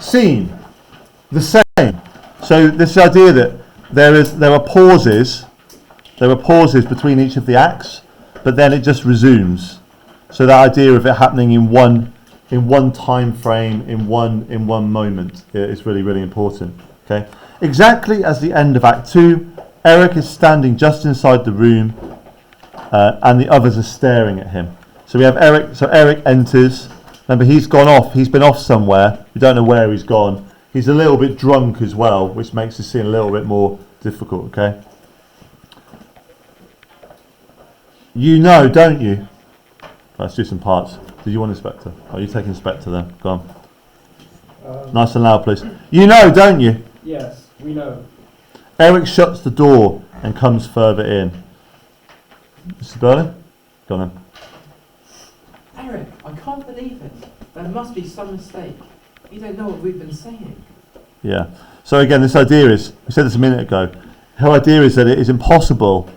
Scene, the same. So this idea that there are pauses between each of the acts, but then it just resumes. So that idea of it happening in one time frame, in one moment, is really, really important. Okay. Exactly as the end of Act 2, Eric is standing just inside the room, and the others are staring at him. So we have Eric. So Eric enters. Remember, he's gone off. He's been off somewhere. We don't know where he's gone. He's a little bit drunk as well, which makes the scene a little bit more difficult. Okay. You know, don't you? Let's do some parts. Did you want Inspector? Oh, you take Inspector then. Go on. Nice and loud, please. You know, don't you? Yes, we know. Eric shuts the door and comes further in. Mr. Berlin? Go on then. Eric, I can't believe it. There must be some mistake. You don't know what we've been saying. Yeah. So again, this idea is, we said this a minute ago, her idea is that it is impossible.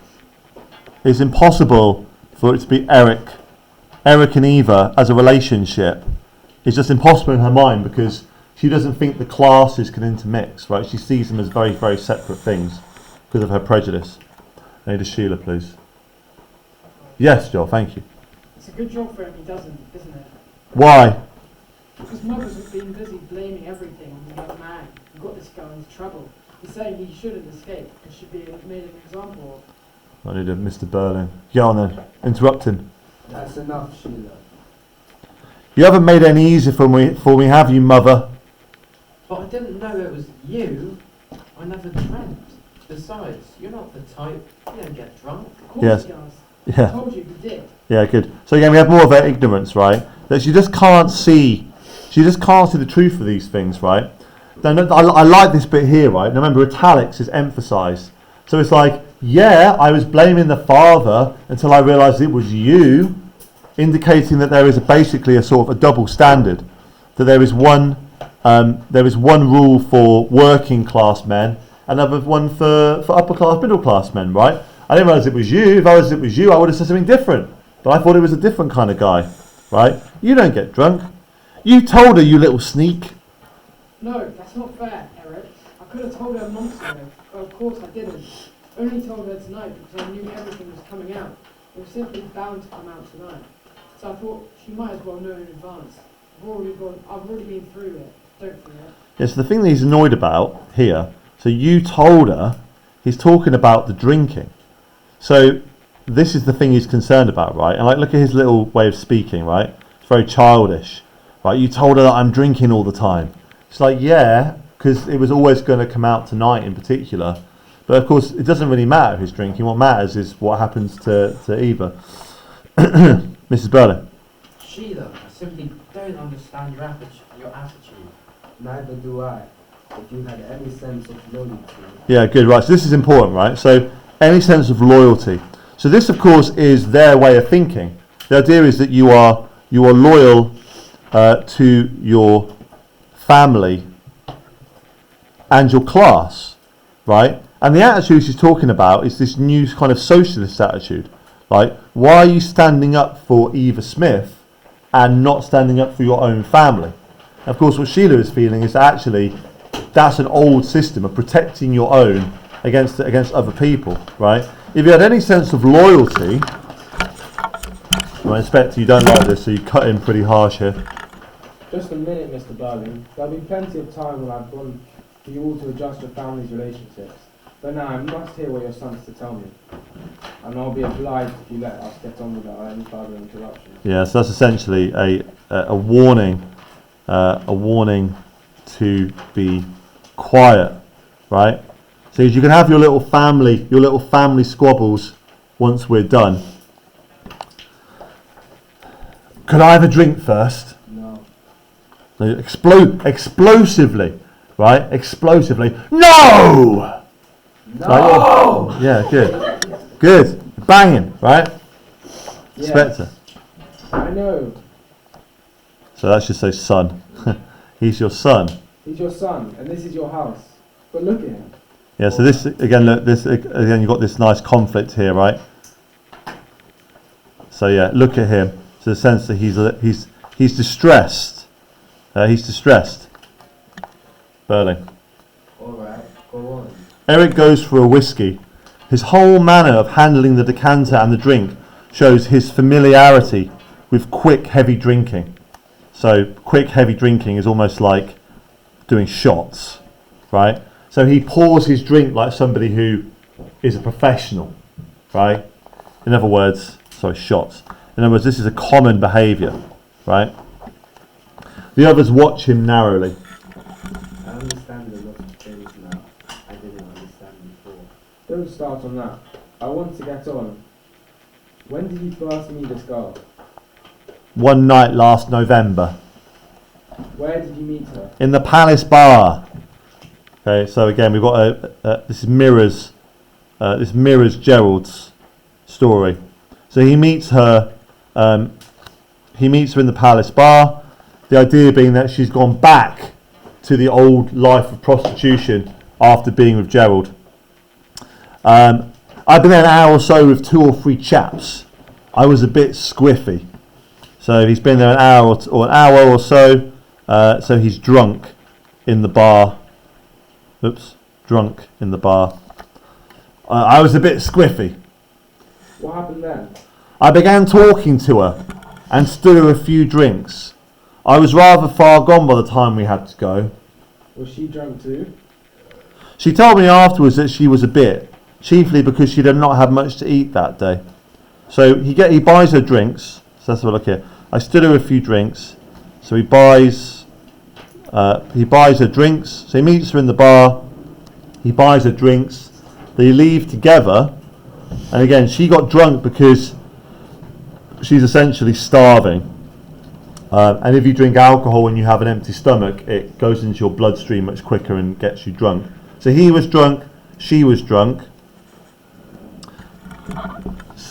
It's impossible for it to be Eric and Eva as a relationship. It's just impossible in her mind because she doesn't think the classes can intermix, right? She sees them as very, very separate things because of her prejudice. I need a Sheila, please. Yes, Joel, thank you. It's a good job for him he doesn't, isn't it? Why? Because Mother's been busy blaming everything on the young man who got this guy into trouble. He's saying he shouldn't escape and should be made an example of. I need a Mr. Berlin. Go on then. Interrupt him. That's enough, Sheila. You haven't made it any easier for me, have you, Mother? But I didn't know it was you. I never dreamt. Besides, you're not the type. You don't get drunk. Of course Yes. he does. Yeah. I told you he did. Yeah, good. So again, we have more of her ignorance, right? That she just can't see the truth of these things, right? Now, I like this bit here, right? Now remember, italics is emphasised. So it's like, yeah, I was blaming the father until I realised it was you, indicating that there is basically a sort of a double standard. That there is one rule for working class men, another one for upper class, middle class men, right? I didn't realise it was you. If I realised it was you, I would have said something different. But I thought it was a different kind of guy, right? You don't get drunk. You told her, you little sneak. No, that's not fair, Eric. I could have told her months ago, but of course I didn't. Only told her tonight because I knew everything was coming out. It was simply bound to come out tonight. So I thought she might as well know in advance. I've already been through it. Don't forget. Yeah, so the thing that he's annoyed about here, so you told her, he's talking about the drinking. So this is the thing he's concerned about, right? And like, look at his little way of speaking, right? It's very childish, right? You told her that I'm drinking all the time. It's like, yeah, because it was always going to come out tonight in particular. But of course, it doesn't really matter who's drinking. What matters is what happens to Eva. Mrs. Berlin. Sheila, I simply don't understand your attitude. Neither do I. If you had any sense of loyalty. Yeah, good, right. So this is important, right? So any sense of loyalty. So this, of course, is their way of thinking. The idea is that you are loyal to your family and your class, right? And the attitude she's talking about is this new kind of socialist attitude, right? Why are you standing up for Eva Smith and not standing up for your own family? Of course, what Sheila is feeling is actually that's an old system of protecting your own against other people, right? If you had any sense of loyalty, I expect you don't like this, so you cut in pretty harsh here. Just a minute, Mr. Berlin. There'll be plenty of time when I've gone for you all to adjust your family's relationships. But now I must hear what your son has to tell me. And I'll be obliged if you let us get on without any further interruptions. Yeah, so that's essentially a warning to be quiet, right? So you can have your little family squabbles once we're done. Could I have a drink first? No. Explosively, right? Explosively. No! No! Right, yeah, good. Good. Banging, right? Yes. Spectre. I know. So that should say son. He's your son. He's your son, and this is your house. But look at him. Yeah, so this again, you've got this nice conflict here, right? So yeah, look at him. So the sense that he's distressed. He's distressed. Burley. Alright, go on. Eric goes for a whiskey. His whole manner of handling the decanter and the drink shows his familiarity with quick, heavy drinking. So quick, heavy drinking is almost like doing shots, right? So he pours his drink like somebody who is a professional, right? In other words, shots. In other words, this is a common behaviour, right? The others watch him narrowly. I understand a lot of things now I didn't understand before. Don't start on that. I want to get on. When did you first meet this girl? One night last November, Where did you meet her? in the Palace Bar. Okay, so again, we've got this mirrors Gerald's story. So he meets her in the Palace Bar. The idea being that she's gone back to the old life of prostitution after being with Gerald. I've been there an hour or so with 2 or 3 chaps. I was a bit squiffy. So he's been there an hour or so. So he's drunk in the bar. Drunk in the bar. I was a bit squiffy. What happened then? I began talking to her and stood her a few drinks. I was rather far gone by the time we had to go. Was she drunk too? She told me afterwards that she was a bit, chiefly because she did not have much to eat that day. So he buys her drinks. So let's have a look here. I stood her a few drinks. So he buys her drinks. So he meets her in the bar. He buys her drinks. They leave together. And again, she got drunk because she's essentially starving. And if you drink alcohol when you have an empty stomach, it goes into your bloodstream much quicker and gets you drunk. So he was drunk, she was drunk.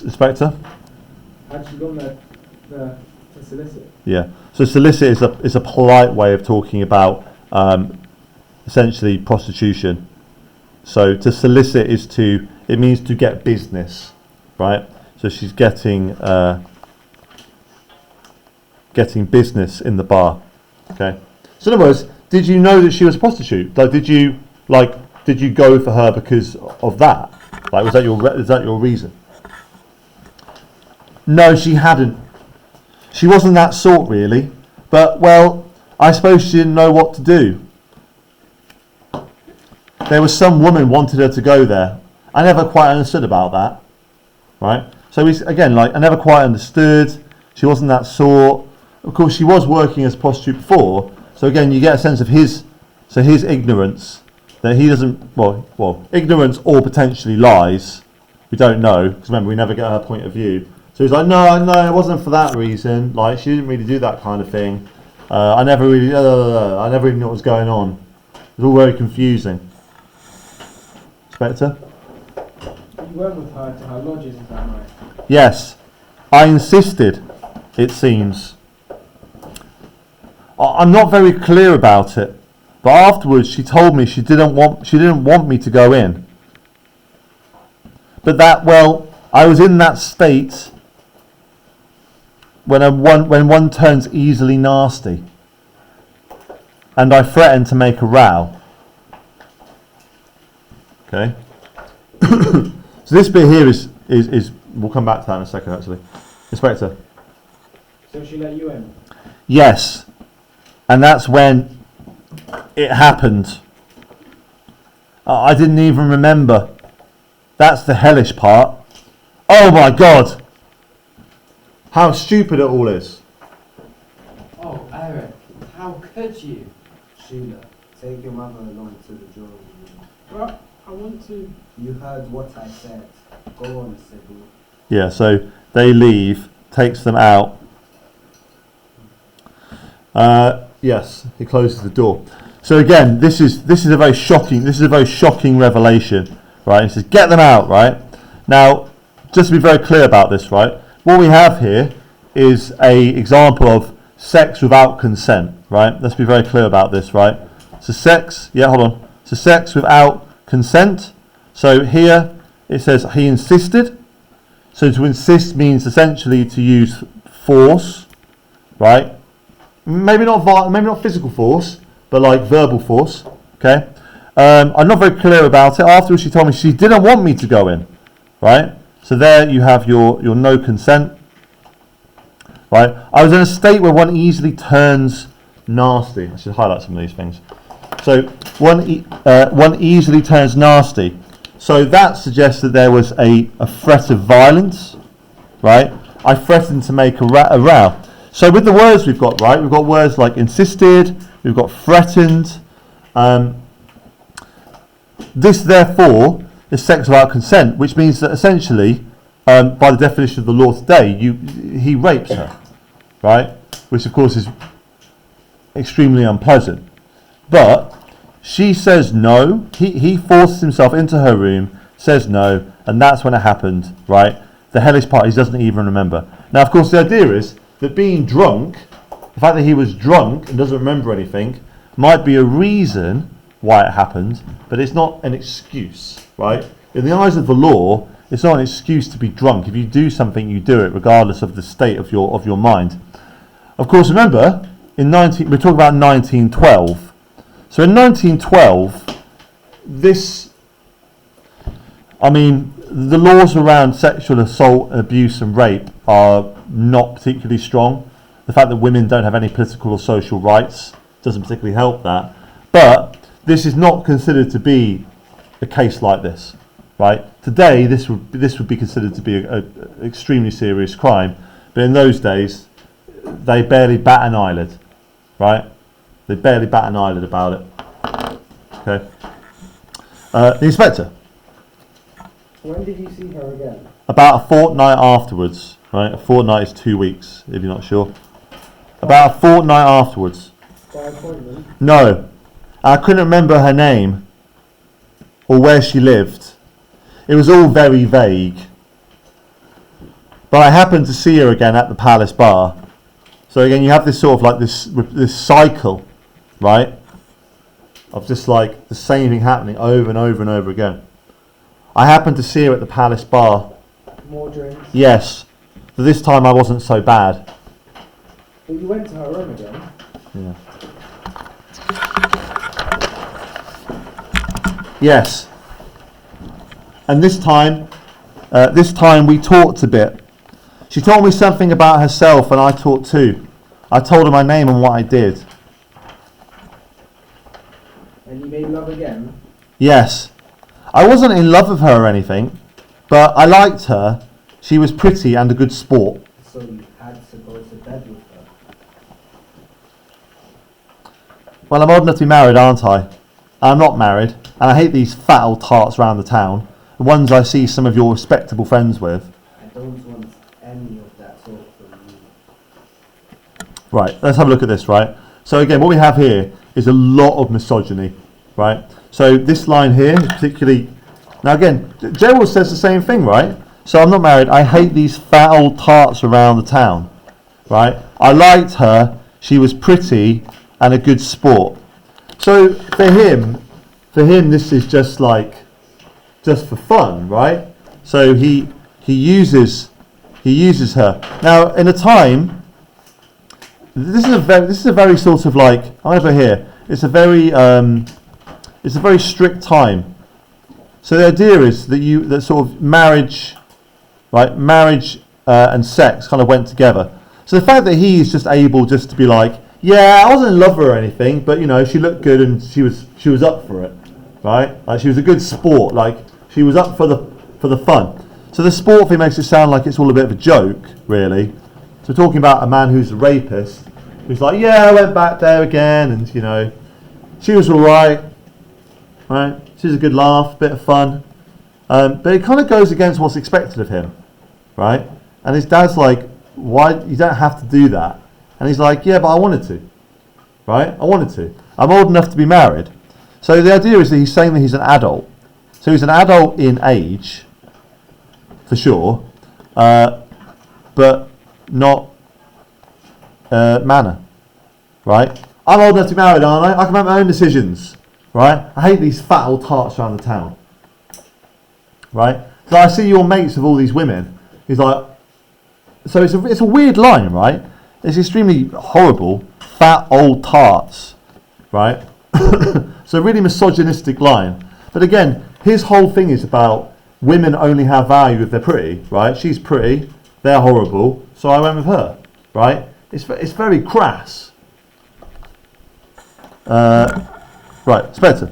Inspector? Had she gone there to solicit? Yeah. So solicit is a polite way of talking about essentially prostitution. So to solicit it means to get business, right? So she's getting business in the bar. Okay. So in other words, did you know that she was a prostitute? Did you go for her because of that? Is that your reason? No, she hadn't. She wasn't that sort really. But well, I suppose she didn't know what to do. There was some woman wanted her to go there. I never quite understood about that. Right? So I never quite understood. She wasn't that sort. Of course, she was working as a prostitute before. So again, you get a sense of his ignorance, that he doesn't, ignorance or potentially lies. We don't know, because remember, we never get her point of view. So he's like, no, it wasn't for that reason. Like, she didn't really do that kind of thing. I never really knew what was going on. It was all very confusing. Inspector? You went with her to her lodgings that night? Yes. I insisted, it seems. I'm not very clear about it, but afterwards she told me she didn't want me to go in. But I was in that state when one turns easily nasty, and I threatened to make a row. Okay. So this bit here is we'll come back to that in a second actually. Inspector. So she let you in? Yes. And that's when it happened. I didn't even remember. That's the hellish part. Oh my God! How stupid it all is. Oh, Eric, how could you? Sheila, take your mother along to the drawing room. But I want to. You heard what I said. Go on, Sybil. Yeah, so they leave, takes them out. Yes, he closes the door. So again, this is a very shocking revelation, right? He says, "Get them out," right? Now, just to be very clear about this, right? What we have here is a example of sex without consent, right? Let's be very clear about this, right? So sex without consent. So here it says he insisted. So to insist means essentially to use force, right? Maybe not physical force, but like verbal force, Okay, I'm not very clear about it. Afterwards, she told me she didn't want me to go in, right? So there you have your no consent, right? I was in a state where one easily turns nasty. I should highlight some of these things. So one easily turns nasty. So that suggests that there was a threat of violence, right? I threatened to make a row. So with the words we've got, right? We've got words like insisted, we've got threatened. This, therefore, is sex without consent, which means that essentially, by the definition of the law today, he rapes her, right? Which, of course, is extremely unpleasant. But she says no. He forces himself into her room, says no, and that's when it happened, right? The hellish part he doesn't even remember. Now, of course, the idea is that being drunk, the fact that he was drunk and doesn't remember anything, might be a reason why it happened, but it's not an excuse, right? In the eyes of the law, it's not an excuse to be drunk. If you do something, you do it, regardless of the state of your mind. Of course, remember, we're talking about 1912. So in 1912, the laws around sexual assault, abuse and rape are not particularly strong. The fact that women don't have any political or social rights doesn't particularly help that. But this is not considered to be a case like this, right? Today, this would be considered to be an extremely serious crime. But in those days, they barely bat an eyelid, right? They barely bat an eyelid about it. Okay. The inspector. When did you see her again? About a fortnight afterwards, right? A fortnight is 2 weeks, if you're not sure. About a fortnight afterwards. By appointment? No. I couldn't remember her name or where she lived. It was all very vague. But I happened to see her again at the Palace Bar. So again, you have this sort of like this cycle, right? Of just like the same thing happening over and over and over again. I happened to see her at the Palace Bar. More drinks? Yes. But this time I wasn't so bad. But you went to her room again? Yeah. Yes. And this time we talked a bit. She told me something about herself and I talked too. I told her my name and what I did. And you made love again? Yes. I wasn't in love with her or anything, but I liked her. She was pretty and a good sport. So you had to go to bed with her. Well, I'm old enough to be married, aren't I? I'm not married, and I hate these fat old tarts round the town, the ones I see some of your respectable friends with. I don't want any of that talk from you. Right, let's have a look at this, right? So again, what we have here is a lot of misogyny, right? So this line here is particularly... Now again, Gerald says the same thing, right? So I'm not married, I hate these fat old tarts around the town, right? I liked her, she was pretty and a good sport. So for him this is just for fun, right? So he uses her. Now in a time, this is a very sort of like, over here, it's a very strict time. So the idea is that sort of marriage, right? Marriage and sex kind of went together. So the fact that he is just able just to be like, yeah, I wasn't in love with her or anything, but you know, she looked good and she was up for it, right? Like she was a good sport, like she was up for the fun. So the sport thing makes it sound like it's all a bit of a joke, really. So we're talking about a man who's a rapist, who's like, yeah, I went back there again, and you know, she was all right? She was a good laugh, bit of fun, but it kind of goes against what's expected of him, right? And his dad's like, why? You don't have to do that. And he's like, yeah, but I wanted to, right? I wanted to. I'm old enough to be married. So the idea is that he's saying that he's an adult. So he's an adult in age, for sure, but not manner, right? I'm old enough to be married, aren't I? I can make my own decisions, right? I hate these fat old tarts around the town, right? So I see your mates with all these women. He's like, so it's a weird line, right? It's extremely horrible. Fat old tarts, right? So a really misogynistic line. But again, his whole thing is about women only have value if they're pretty, right? She's pretty, they're horrible, so I went with her, right? It's very crass. Right, Spencer.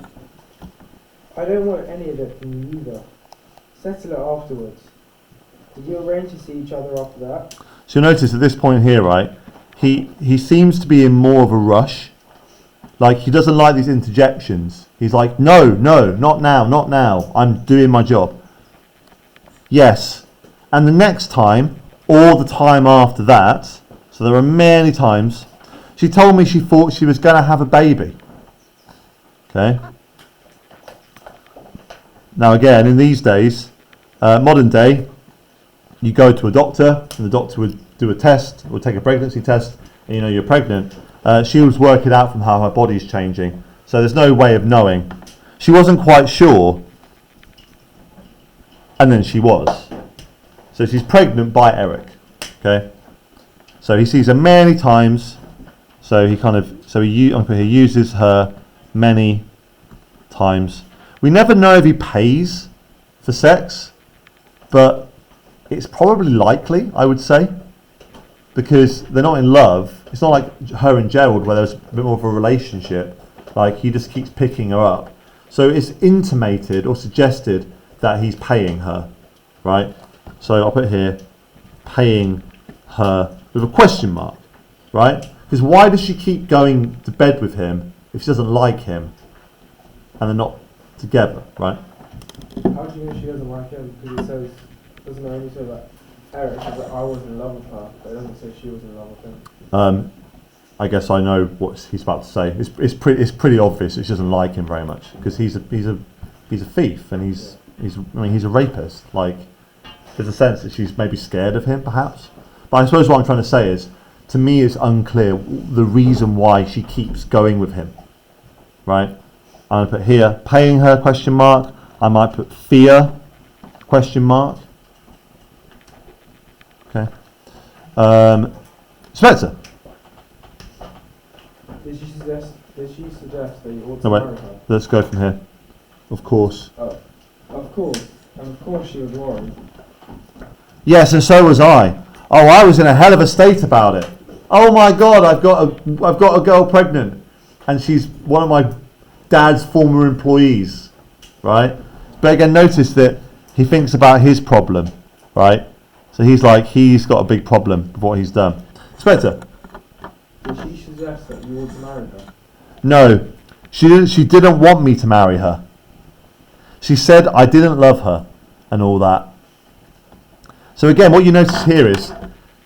I don't want any of it from you either. Settle it afterwards. Did you arrange to see each other after that? So you'll notice at this point here, right, he seems to be in more of a rush. Like, he doesn't like these interjections. He's like, no, not now, I'm doing my job. Yes. And the next time, or the time after that, so there are many times, she told me she thought she was going to have a baby. Okay. Now again, in these days, modern day, you go to a doctor, and the doctor would do a test, or take a pregnancy test, and you know you're pregnant. She was working out from how her body's changing, so there's no way of knowing. She wasn't quite sure, and then she was. So she's pregnant by Eric. Okay. So he sees her many times. So he uses her many times. We never know if he pays for sex, but it's probably likely, I would say, because they're not in love. It's not like her and Gerald where there's a bit more of a relationship. Like, he just keeps picking her up. So it's intimated or suggested that he's paying her, right? So I'll put here, paying her with a question mark, right? Because why does she keep going to bed with him if she doesn't like him and they're not together, right? How do you know she doesn't like him? Because it says, doesn't it only say that Eric says that I was in love with her, but it doesn't say she was in love with him. I guess I know what he's about to say. It's pretty obvious that she doesn't like him very much because he's a thief and he's a rapist. Like, there's a sense that she's maybe scared of him, perhaps. But I suppose what I'm trying to say is, to me, it's unclear the reason why she keeps going with him, right? I'm going to put here, paying her, question mark. I might put fear, question mark. Okay. Spencer. Did she suggest that you ought to No, wait. marry her? Let's go from here. Of course. Oh, of course. And of course she was worried. Yes, and so was I. Oh, I was in a hell of a state about it. Oh my God, I've got a girl pregnant, and she's one of my dad's former employees, right? But again, notice that he thinks about his problem, right? So he's got a big problem with what he's done. Spencer. Did she suggest that you ought to marry her? No, she didn't want me to marry her. She said I didn't love her and all that. So again, what you notice here is,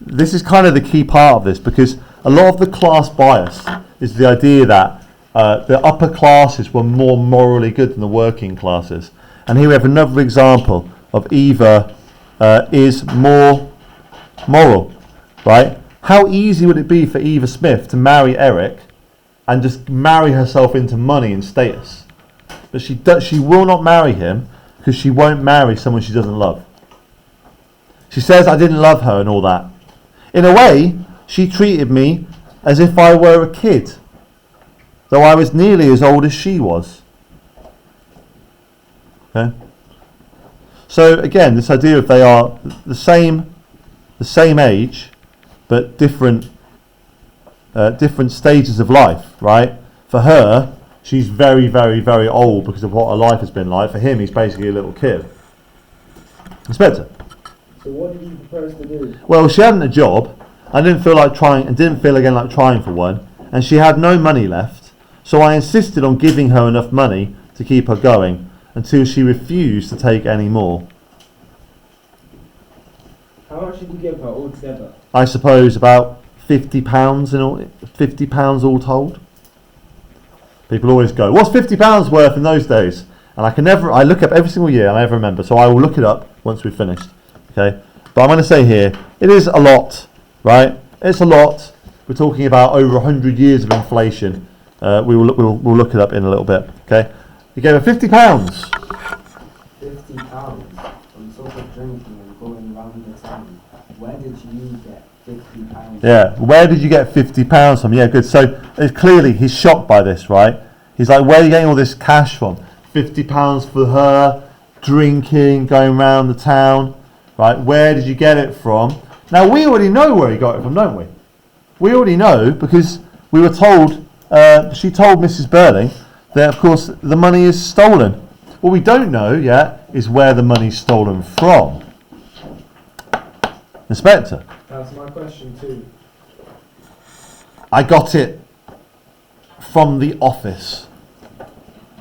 this is kind of the key part of this, because a lot of the class bias is the idea that the upper classes were more morally good than the working classes. And here we have another example of Eva is more moral, right? How easy would it be for Eva Smith to marry Eric and just marry herself into money and status? But she will not marry him because she won't marry someone she doesn't love. She says I didn't love her and all that. In a way, she treated me as if I were a kid, though I was nearly as old as she was. Okay. So again, this idea of they are the same age, but different stages of life, right? For her, she's very, very, very old because of what her life has been like. For him, he's basically a little kid. Inspector. So what did you propose to do? Well, she hadn't a job. I didn't feel like trying, and didn't feel again like trying for one. And she had no money left, so I insisted on giving her enough money to keep her going until she refused to take any more. How much did you give her altogether? I suppose about £50 in all, £50 all told. People always go, "What's £50 worth in those days?" And I look up every single year, and I never remember, so I will look it up once we've finished. Okay, but I'm going to say here, it is a lot, right? It's a lot. We're talking about over 100 years of inflation. We'll look it up in a little bit. Okay, you gave her £50. £50 from sort of drinking and going round the town. Where did you get £50? Yeah, where did you get £50 from? Yeah, good. So clearly he's shocked by this, right? He's like, where are you getting all this cash from? £50 for her, drinking, going round the town, right? Where did you get it from? Now, we already know where he got it from, don't we? We already know because we were told, she told Mrs. Burling that, of course, the money is stolen. What we don't know yet is where the money's stolen from. Inspector, That's my question too. I got it from the office.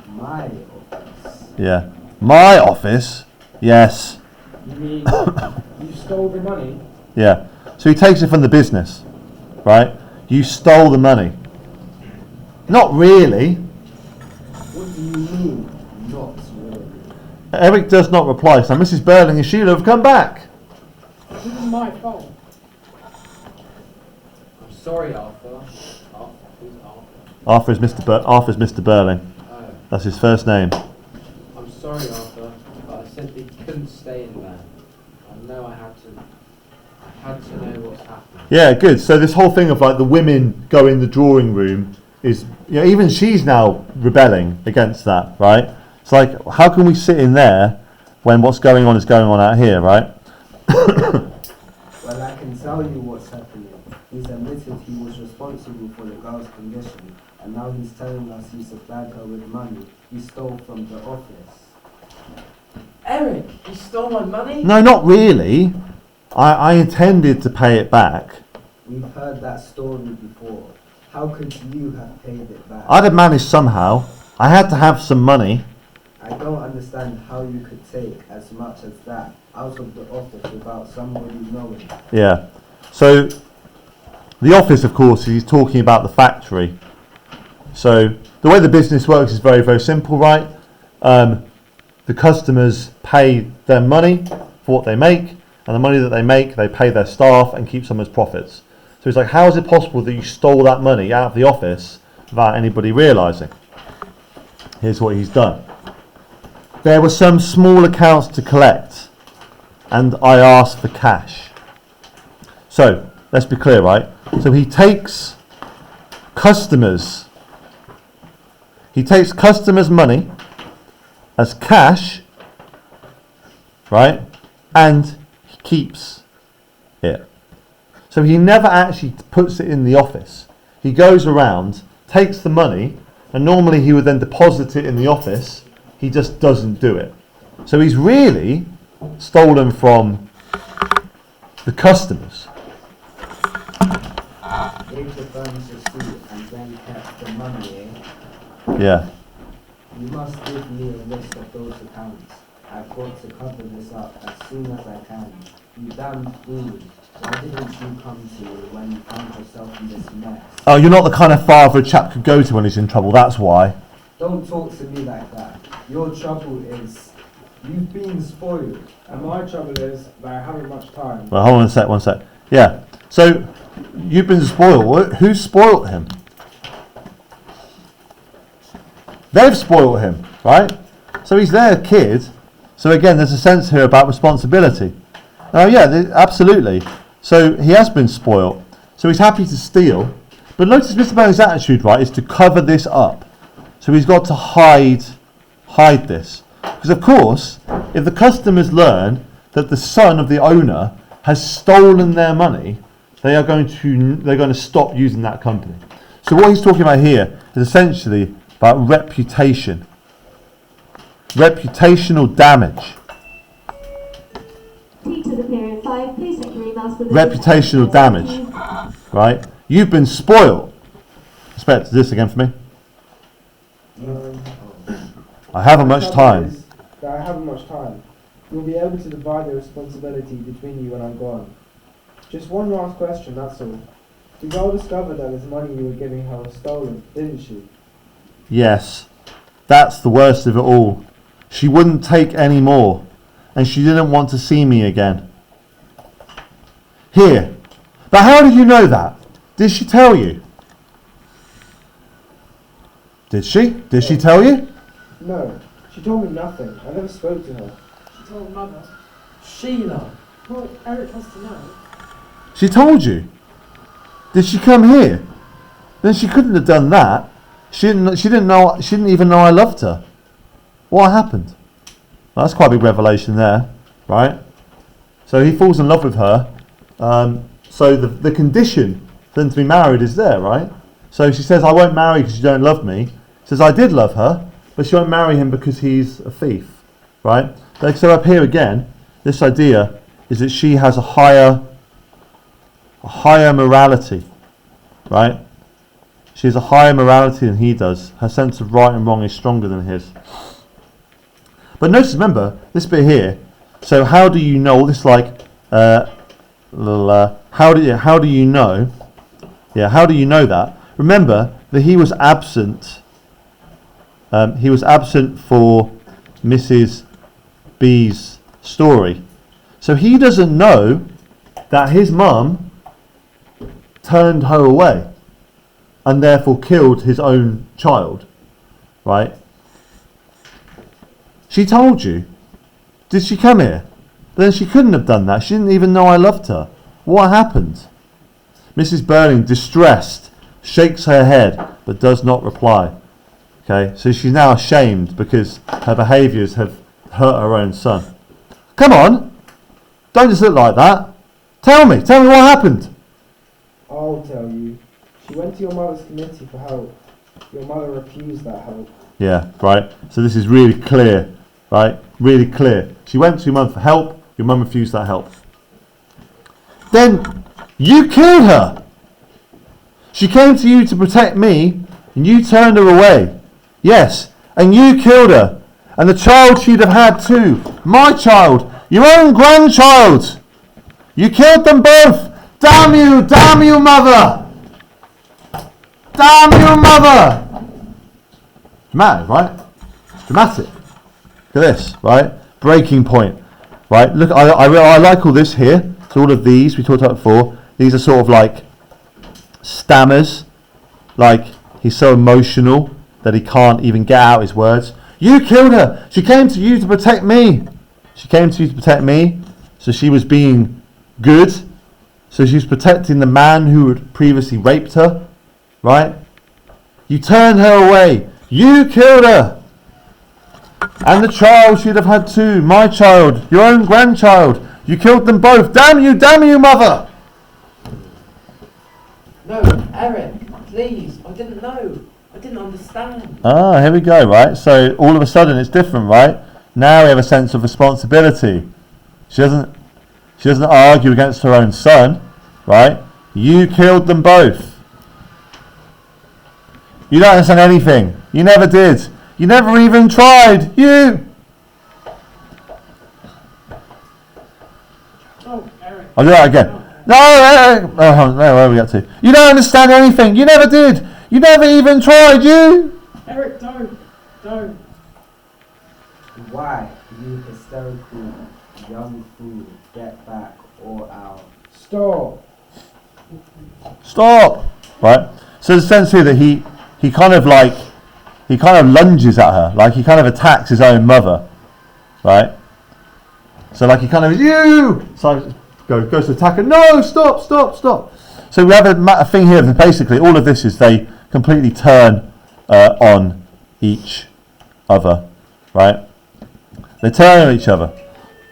My office. Yeah. My office? Yes. You mean you stole the money? Yeah. So he takes it from the business, right? You stole the money. Not really. What do you mean, not really? Eric does not reply. So Mrs. Burling and Sheila have come back. This is my fault. I'm sorry, Arthur. Arthur? Who's Arthur? Arthur's Mr. Burling. Oh, That's his first name. I'm sorry, Arthur, but I simply couldn't stay in there. I know I had to know what's happening. Yeah, good. So this whole thing of like the women go in the drawing room is, you know, even she's now rebelling against that, right? It's like, how can we sit in there when what's going on is going on out here, right? Well, I can tell you what's happening. He's admitted he was responsible for the girl's condition, and now he's telling us he supplied her with money he stole from the office. Eric, you stole my money? No, not really. I intended to pay it back. We've heard that story before. How could you have paid it back? I'd have managed somehow. I had to have some money. I don't understand how you could take as much as that out of the office without somebody knowing. Yeah. So the office, of course, he's talking about the factory. So the way the business works is very, very simple, right? The customers pay their money for what they make, and the money that they make, they pay their staff and keep some as profits. So it's like, how is it possible that you stole that money out of the office without anybody realising? Here's what he's done. There were some small accounts to collect, and I asked for cash. So, let's be clear, right? So he takes customers' money as cash, right? And he keeps it. So he never actually puts it in the office. He goes around, takes the money, and normally he would then deposit it in the office. He just doesn't do it. So he's really stolen from the customers. Gave the firm's receipt and then kept the money. Yeah. You must give me a list of those accounts. I've got to cover this up as soon as I can. You damn fool. Why didn't you come to me when you found yourself in this mess? Oh, you're not the kind of father a chap could go to when he's in trouble, that's why. Don't talk to me like that. Your trouble is you've been spoiled. And my trouble is that I haven't much time. Well, hold on one sec. Yeah. So, you've been spoiled. Who spoiled him? They've spoiled him, right? So he's their kid. So again, there's a sense here about responsibility. Now, yeah, absolutely. So he has been spoiled. So he's happy to steal. But notice Mr. Burning's attitude, right, is to cover this up. So he's got to hide this. Because of course, if the customers learn that the son of the owner has stolen their money, they're going to stop using that company. So what he's talking about here is essentially about reputation. Reputational damage. Reputational damage. Right? You've been spoiled. Inspector, this again for me. I haven't much time. I haven't much time. You'll be able to divide the responsibility between you when I'm gone. Just one last question, that's all. The girl discovered that this money you were giving her was stolen, didn't she? Yes. That's the worst of it all. She wouldn't take any more. And she didn't want to see me again. Here. But how did you know that? Did she tell you? Did she? Did she tell you? No, she told me nothing. I never spoke to her. She told Mother. Sheila! Well, Eric has to know. She told you? Did she come here? Then she couldn't have done that. She didn't even know I loved her. What happened? Well, that's quite a big revelation there, right? So he falls in love with her. So the condition for them to be married is there, right? So she says, I won't marry because you don't love me. She says, I did love her, but she won't marry him because he's a thief, right? So up here again, this idea is that she has a higher morality, right? She has a higher morality than he does. Her sense of right and wrong is stronger than his. But notice, remember, this bit here, so how do you know, this like, how do you know, how do you know that? Remember that he was absent for Mrs. B's story. So he doesn't know that his mum turned her away and therefore killed his own child, right? She told you. Did she come here? Then she couldn't have done that. She didn't even know I loved her. What happened? Mrs. Burling, distressed, shakes her head but does not reply. Okay, so she's now ashamed because her behaviours have hurt her own son. Come on, don't just look like that. Tell me what happened. I'll tell you. She went to your mother's committee for help. Your mother refused that help. Yeah, right. So this is really clear, right? Really clear. She went to your mum for help. Your mum refused that help. Then you killed her. She came to you to protect me, and you turned her away. Yes, and you killed her. And the child she'd have had too. My child. Your own grandchild. You killed them both. Damn you, mother. Damn you, mother. Dramatic, right? It's dramatic. Look at this, right? Breaking point, right? Look, I like all this here. So all of these we talked about before. These are sort of like stammers, like he's so emotional that he can't even get out his words. You killed her. She came to you to protect me. She came to you to protect me. So she was being good. So she was protecting the man who had previously raped her, right? You turned her away. You killed her. And the child she'd have had too. My child. Your own grandchild. You killed them both. Damn you, mother. No, Eric, please. I didn't know. I didn't understand. Ah, here we go, right? So all of a sudden it's different, right? Now we have a sense of responsibility. She doesn't argue against her own son, right? You killed them both. You don't understand anything. You never did. You never even tried. You. Oh, Eric. I'll do that again. No, where are we up to? You don't understand anything. You never did. You never even tried. You. Eric, don't. Why, you hysterical young fool, get back or out. Stop. Right. So there's a sense here that he kind of lunges at her, like he kind of attacks his own mother, right? So like he kind of so goes to attack her. No, stop. So we have a thing here that basically all of this is they completely turn on each other, right? They turn on each other.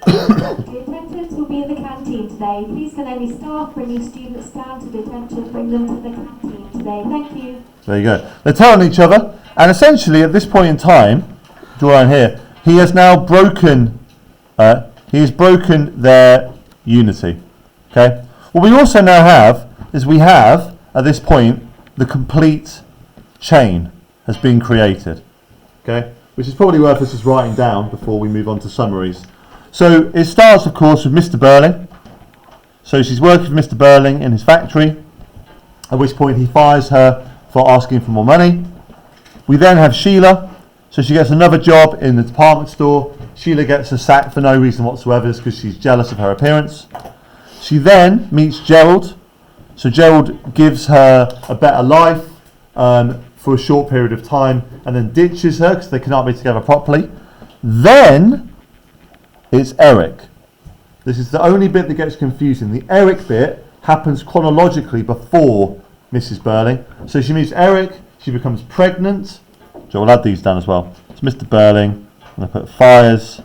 The attendants will be in the canteen today. Please can any staff bring your students down to the attention, bring them to the canteen today. Thank you. There you go. They turn on each other, and essentially at this point in time, draw on here, he has now broken. He has broken their unity. Okay. What we also now have is we have at this point the complete chain has been created. Okay. Which is probably worth us just writing down before we move on to summaries. So it starts, of course, with Mr. Burling. So she's working with Mr. Burling in his factory, at which point he fires her for asking for more money. We then have Sheila. So she gets another job in the department store. Sheila gets a sack for no reason whatsoever, because she's jealous of her appearance. She then meets Gerald. So Gerald gives her a better life for a short period of time, and then ditches her because they cannot be together properly. Then it's Eric. This is the only bit that gets confusing. The Eric bit happens chronologically before Mrs. Burling. So she meets Eric, she becomes pregnant. So we'll add these down as well. It's Mr. Burling. I'm going to put fires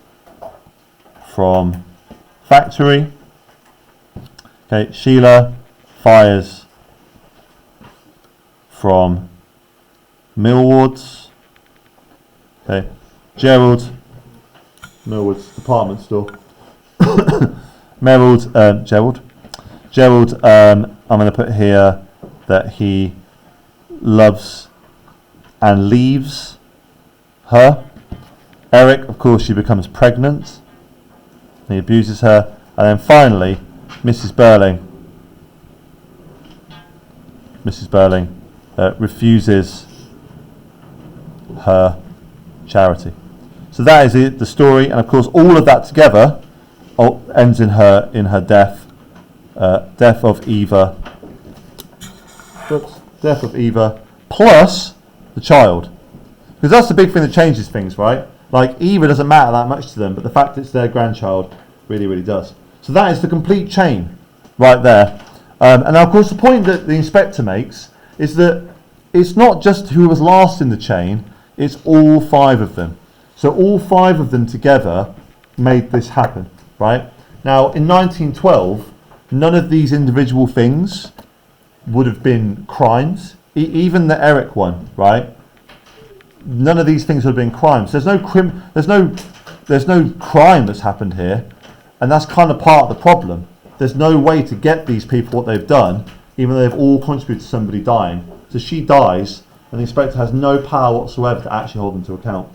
from factory. Okay, Sheila fires from Millwards. Okay, Gerald, Millwards department store. Gerald, I'm going to put here that he loves and leaves her. Eric, of course, she becomes pregnant. He abuses her. And then finally, Mrs. Burling refuses her charity. So that is it, the story. And of course, all of that together ends in her death. Death of Eva. Death of Eva plus the child. Because that's the big thing that changes things, right? Like, Eva doesn't matter that much to them, but the fact it's their grandchild really, really does. So that is the complete chain right there. And now, of course, the point that the inspector makes is that it's not just who was last in the chain, it's all 5 of them. So all 5 of them together made this happen, right? Now, in 1912, none of these individual things would have been crimes. Even the Eric one, right? None of these things would have been crimes. There's no crime that's happened here, and that's kind of part of the problem. There's no way to get these people what they've done, even though they've all contributed to somebody dying. So she dies, and the inspector has no power whatsoever to actually hold them to account.